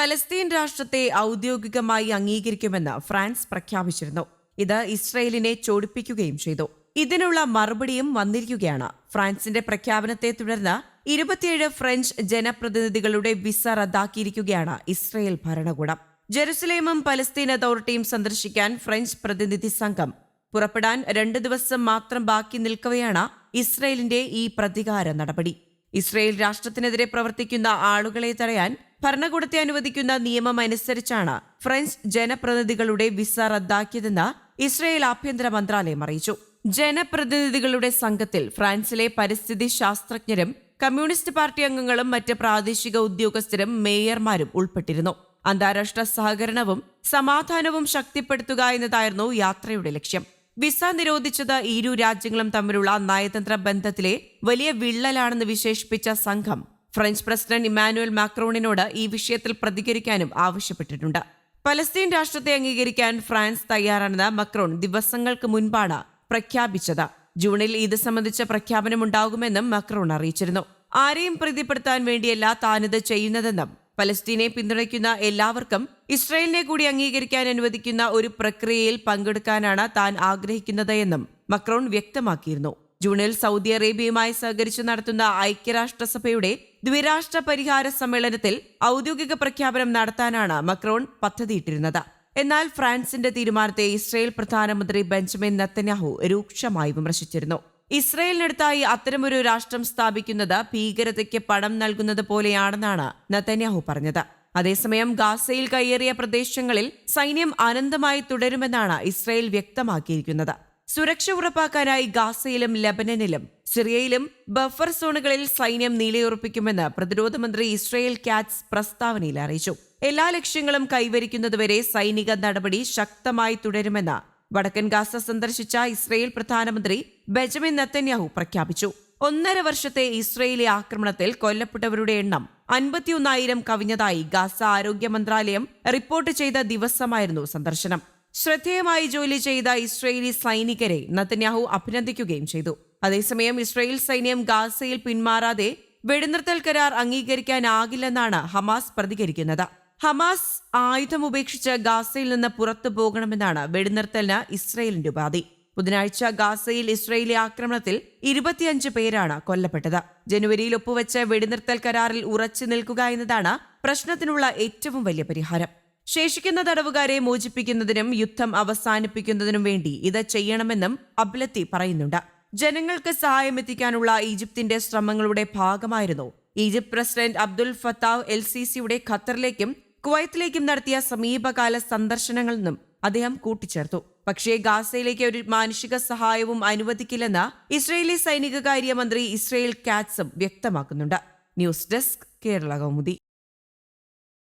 Palestine രാഷ്ട്രത്തെ ഔദ്യോഗികമായി അംഗീകരിക്കുമെന്ന് France പ്രഖ്യാപിച്ചിരുന്നു. ഇത് ഇസ്രയേലിനെ ചൊടിപ്പിക്കുകയും ചെയ്തു. ഇതിനുള്ള മറുപടിയും വന്നിരിക്കുകയാണ്. ഫ്രാൻസിന്റെ പ്രഖ്യാപനത്തെ തുടർന്ന് 27 ഫ്രഞ്ച് ജനപ്രതിനിധികളുടെ വിസ റദ്ദാക്കിയിരിക്കുകയാണ് ഇസ്രയേൽ ഭരണകൂടം. ജെറുസലേമും പലസ്തീൻ അതോറിറ്റിയും സന്ദർശിക്കാൻ ഫ്രഞ്ച് പ്രതിനിധി സംഘം പുറപ്പെടാൻ 2 ദിവസം മാത്രം ബാക്കി നിൽക്കവെയാണ് ഇസ്രയേലിന്റെ ഈ പ്രതികാര നടപടി. ഇസ്രയേൽ രാഷ്ട്രത്തിനെതിരെ പ്രവർത്തിക്കുന്ന ആളുകളെ തടയാൻ ഭരണകൂടത്തെ അനുവദിക്കുന്ന നിയമം അനുസരിച്ചാണ് ഫ്രഞ്ച് ജനപ്രതിനിധികളുടെ വിസ റദ്ദാക്കിയതെന്ന് ഇസ്രയേൽ ആഭ്യന്തര മന്ത്രാലയം അറിയിച്ചു. ജനപ്രതിനിധികളുടെ സംഘത്തിൽ ഫ്രാൻസിലെ പരിസ്ഥിതി ശാസ്ത്രജ്ഞരും കമ്മ്യൂണിസ്റ്റ് പാർട്ടി അംഗങ്ങളും മറ്റ് പ്രാദേശിക ഉദ്യോഗസ്ഥരും മേയർമാരും ഉൾപ്പെട്ടിരുന്നു. അന്താരാഷ്ട്ര സഹകരണവും സമാധാനവും ശക്തിപ്പെടുത്തുക എന്നതായിരുന്നു യാത്രയുടെ ലക്ഷ്യം. വിസ നിരോധിച്ചത് ഇരു രാജ്യങ്ങളും തമ്മിലുള്ള നയതന്ത്ര ബന്ധത്തിലെ വലിയ വിള്ളലാണെന്ന് വിശേഷിപ്പിച്ച സംഘം ഫ്രഞ്ച് പ്രസിഡന്റ് ഇമ്മാനുവൽ മാക്രോണിനോട് ഈ വിഷയത്തിൽ പ്രതികരിക്കാനും ആവശ്യപ്പെട്ടിട്ടുണ്ട്. പലസ്തീൻ രാഷ്ട്രത്തെ അംഗീകരിക്കാൻ ഫ്രാൻസ് തയ്യാറാണെന്ന് മക്രോൺ ദിവസങ്ങൾക്ക് മുൻപാണ് പ്രഖ്യാപിച്ചത്. ജൂണിൽ ഇത് സംബന്ധിച്ച പ്രഖ്യാപനമുണ്ടാകുമെന്നും മക്രോൺ അറിയിച്ചിരുന്നു. ആരെയും പ്രീതിപ്പെടുത്താൻ വേണ്ടിയല്ല താനിത് ചെയ്യുന്നതെന്നും പലസ്തീനെ പിന്തുണയ്ക്കുന്ന എല്ലാവർക്കും ഇസ്രായേലിനെ കൂടി അംഗീകരിക്കാൻ അനുവദിക്കുന്ന ഒരു പ്രക്രിയയിൽ പങ്കെടുക്കാനാണ് താൻ ആഗ്രഹിക്കുന്നത് എന്നും മക്രോൺ വ്യക്തമാക്കിയിരുന്നു. ജൂണിൽ സൗദി അറേബ്യയുമായി സഹകരിച്ച് നടത്തുന്ന ഐക്യരാഷ്ട്രസഭയുടെ ദ്വിരാഷ്ട്ര പരിഹാര സമ്മേളനത്തിൽ ഔദ്യോഗിക പ്രഖ്യാപനം നടത്താനാണ് മക്രോൺ പദ്ധതിയിട്ടിരുന്നത്. എന്നാൽ ഫ്രാൻസിന്റെ തീരുമാനത്തെ ഇസ്രായേൽ പ്രധാനമന്ത്രി ബെഞ്ചമിൻ നെതന്യാഹു രൂക്ഷമായി വിമർശിച്ചിരുന്നു. ഇസ്രായേലിനടുത്തായി അത്തരമൊരു രാഷ്ട്രം സ്ഥാപിക്കുന്നത് ഭീകരതയ്ക്ക് പണം നൽകുന്നത് പോലെയാണെന്നാണ് നെതന്യാഹു പറഞ്ഞത്. അതേസമയം ഗാസയിൽ കയ്യേറിയ പ്രദേശങ്ങളിൽ സൈന്യം അനന്തമായി തുടരുമെന്നാണ് ഇസ്രായേൽ വ്യക്തമാക്കിയിരിക്കുന്നത്. സുരക്ഷ ഉറപ്പാക്കാനായി ഗാസയിലും ലെബനനിലും സിറിയയിലും ബഫർ സോണുകളിൽ സൈന്യം നിലയുറപ്പിക്കുമെന്ന് പ്രതിരോധ മന്ത്രി ഇസ്രായേൽ കാറ്റ്സ് പ്രസ്താവനയിൽ അറിയിച്ചു. എല്ലാ ലക്ഷ്യങ്ങളും കൈവരിക്കുന്നതുവരെ സൈനിക നടപടി ശക്തമായി തുടരുമെന്ന് വടക്കൻ ഗാസ സന്ദർശിച്ച ഇസ്രായേൽ പ്രധാനമന്ത്രി ബെഞ്ചമിൻ നെതന്യാഹു പ്രഖ്യാപിച്ചു. 1.5 വർഷത്തെ ഇസ്രായേലി ആക്രമണത്തിൽ കൊല്ലപ്പെട്ടവരുടെ എണ്ണം 51,000 കവിഞ്ഞതായി ഗാസ ആരോഗ്യ മന്ത്രാലയം റിപ്പോർട്ട് ചെയ്ത ദിവസമായിരുന്നു സന്ദർശനം. ശ്രദ്ധേയമായി ജോലി ചെയ്ത ഇസ്രായേലി സൈനികരെ നെതന്യാഹു അഭിനന്ദിക്കുകയും ചെയ്തു. അതേസമയം ഇസ്രായേൽ സൈന്യം ഗാസയിൽ പിന്മാറാതെ വെടിനിർത്തൽ കരാർ അംഗീകരിക്കാനാകില്ലെന്നാണ് ഹമാസ് പ്രതികരിക്കുന്നത്. ഹമാസ് ആയുധം ഉപേക്ഷിച്ച് ഗാസയിൽ നിന്ന് പുറത്തു പോകണമെന്നാണ് വെടിനിർത്തലിന് ഇസ്രായേലിന്റെ ഉപാധി. ബുധനാഴ്ച ഗാസയിൽ ഇസ്രായേലി ആക്രമണത്തിൽ 25 പേരാണ് കൊല്ലപ്പെട്ടത്. ജനുവരിയിൽ ഒപ്പുവെച്ച വെടിനിർത്തൽ കരാറിൽ ഉറച്ചു നിൽക്കുക എന്നതാണ് പ്രശ്നത്തിനുള്ള ഏറ്റവും വലിയ പരിഹാരം. ശേഷിക്കുന്ന തടവുകാരെ മോചിപ്പിക്കുന്നതിനും യുദ്ധം അവസാനിപ്പിക്കുന്നതിനും വേണ്ടി ഇത് ചെയ്യണമെന്നും അബ്ലത്തി പറയുന്നുണ്ട്. ജനങ്ങൾക്ക് സഹായമെത്തിക്കാനുള്ള ഈജിപ്തിന്റെ ശ്രമങ്ങളുടെ ഭാഗമായിരുന്നു Egypt president Abdel Fattah el സിസിയുടെ ഖത്തറിലേക്കും കുവൈത്തിലേക്കും നടത്തിയ സമീപകാല സന്ദർശനങ്ങളെന്നും അദ്ദേഹം കൂട്ടിച്ചേർത്തു. പക്ഷേ ഗാസയിലേക്ക് ഒരു മാനുഷിക സഹായവും അനുവദിക്കില്ലെന്ന് ഇസ്രായേലി സൈനിക കാര്യ മന്ത്രി ഇസ്രായേൽ കാറ്റ്സും വ്യക്തമാക്കുന്നുണ്ട്. News desk, Kerala Kaumudi.